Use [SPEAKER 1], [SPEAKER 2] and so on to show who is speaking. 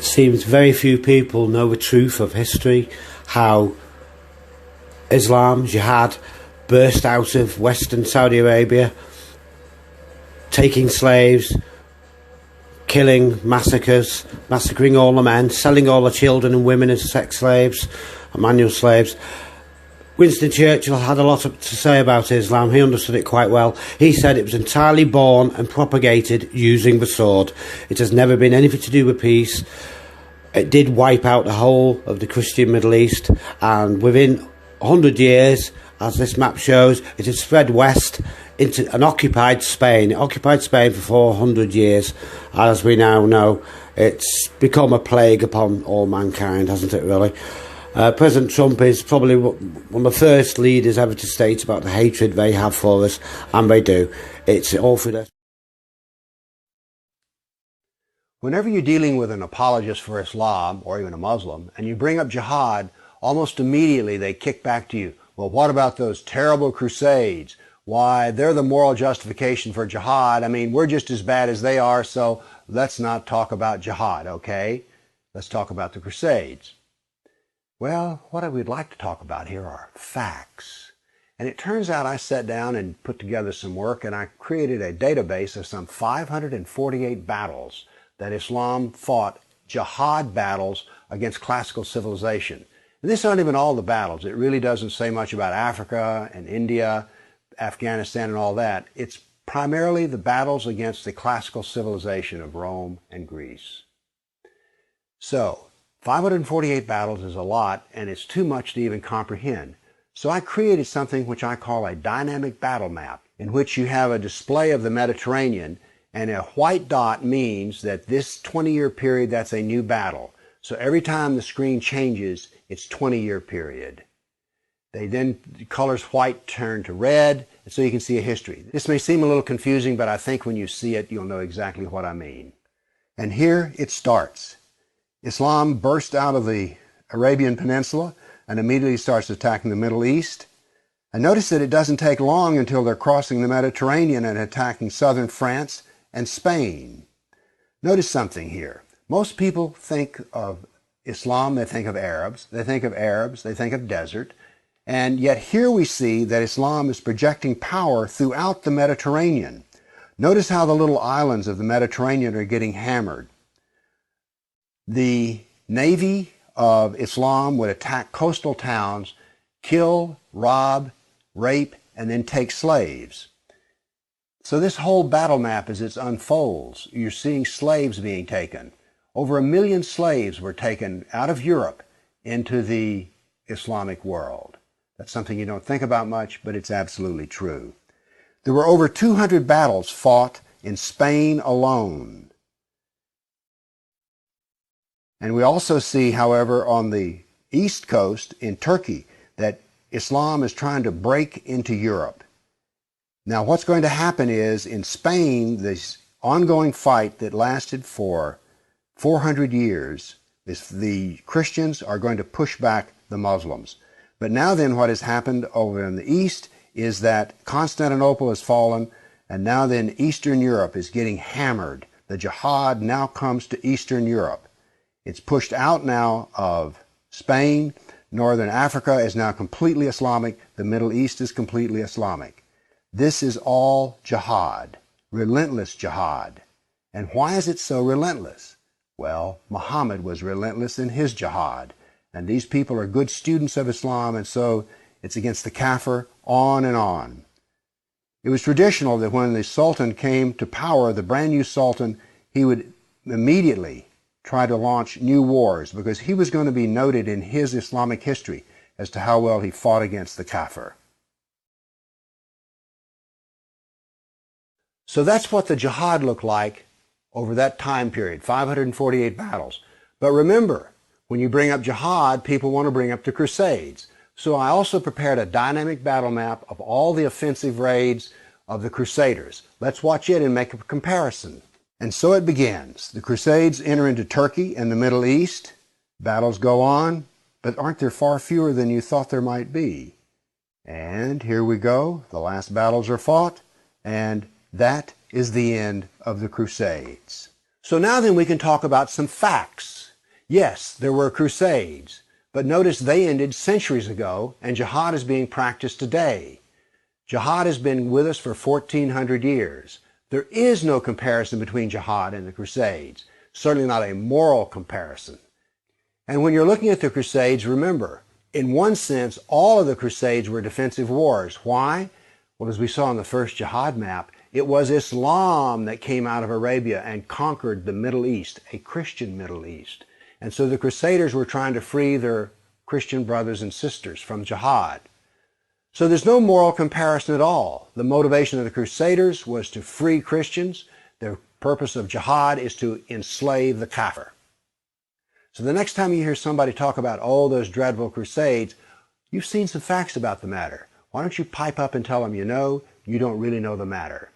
[SPEAKER 1] seems very few people know the truth of history, how Islam, Jihad, burst out of Western Saudi Arabia, taking slaves, killing, massacring all the men, selling all the children and women as sex slaves, manual slaves. Winston Churchill had a lot to say about Islam. He understood it quite well. He said it was entirely born and propagated using the sword. It has never been anything to do with peace. It did wipe out the whole of the Christian Middle East, and within 100 years, as this map shows, it has spread west into an occupied Spain. It occupied Spain for 400 years. As we now know, it's become a plague upon all mankind, hasn't it, really? President Trump is probably one of the first leaders ever to state about the hatred they have for us, and they do. It's all through this.
[SPEAKER 2] Whenever you're dealing with an apologist for Islam, or even a Muslim, and you bring up jihad, almost immediately they kick back to you. Well, what about those terrible Crusades? Why, they're the moral justification for jihad. I mean, we're just as bad as they are, so let's not talk about jihad, okay? Let's talk about the Crusades. Well, what I would like to talk about here are facts. And it turns out I sat down and put together some work, and I created a database of some 548 battles that Islam fought, jihad battles against classical civilization. And this aren't even all the battles. It really doesn't say much about Africa and India, Afghanistan and all that. It's primarily the battles against the classical civilization of Rome and Greece. So, 548 battles is a lot, and it's too much to even comprehend. So I created something which I call a dynamic battle map, in which you have a display of the Mediterranean, and a white dot means that this 20-year period, that's a new battle. So every time the screen changes, it's 20-year period. The colors white turn to red, and so you can see a history. This may seem a little confusing, but I think when you see it, you'll know exactly what I mean. And here it starts. Islam burst out of the Arabian Peninsula and immediately starts attacking the Middle East. And notice that it doesn't take long until they're crossing the Mediterranean and attacking southern France and Spain. Notice something here. Most people think of Islam, they think of Arabs, they think of desert, and yet here we see that Islam is projecting power throughout the Mediterranean. Notice how the little islands of the Mediterranean are getting hammered. The navy of Islam would attack coastal towns, kill, rob, rape, and then take slaves. So this whole battle map, as it unfolds, you're seeing slaves being taken. Over 1 million slaves were taken out of Europe into the Islamic world. That's something you don't think about much, but it's absolutely true. There were over 200 battles fought in Spain alone. And we also see, however, on the east coast in Turkey, that Islam is trying to break into Europe. Now, what's going to happen is, in Spain, this ongoing fight that lasted for 400 years, the Christians are going to push back the Muslims. But now then, what has happened over in the east is that Constantinople has fallen, and now then Eastern Europe is getting hammered. The jihad now comes to Eastern Europe. It's pushed out now of Spain. Northern Africa is now completely Islamic. The Middle East is completely Islamic. This is all jihad, relentless jihad. And why is it so relentless? Well, Muhammad was relentless in his jihad. And these people are good students of Islam, and so it's against the kafir, on and on. It was traditional that when the Sultan came to power, the brand new Sultan, he would immediately try to launch new wars, because he was going to be noted in his Islamic history as to how well he fought against the kafir. So that's what the jihad looked like over that time period, 548 battles. But remember, when you bring up jihad, people want to bring up the Crusades. So I also prepared a dynamic battle map of all the offensive raids of the Crusaders. Let's watch it and make a comparison. And so it begins. The Crusades enter into Turkey and the Middle East. Battles go on, but aren't there far fewer than you thought there might be? And here we go. The last battles are fought, and that is the end of the Crusades. So now then we can talk about some facts. Yes, there were crusades, but notice they ended centuries ago and jihad is being practiced today. Jihad has been with us for 1400 years. There is no comparison between jihad and the crusades, certainly not a moral comparison. And when you're looking at the crusades, remember, in one sense, all of the crusades were defensive wars. Why? Well, as we saw on the first jihad map, it was Islam that came out of Arabia and conquered the Middle East, a Christian Middle East. And so the Crusaders were trying to free their Christian brothers and sisters from jihad. So there's no moral comparison at all. The motivation of the Crusaders was to free Christians. The purpose of jihad is to enslave the kafir. So the next time you hear somebody talk about, oh, those dreadful crusades, you've seen some facts about the matter. Why don't you pipe up and tell them you know, you don't really know the matter.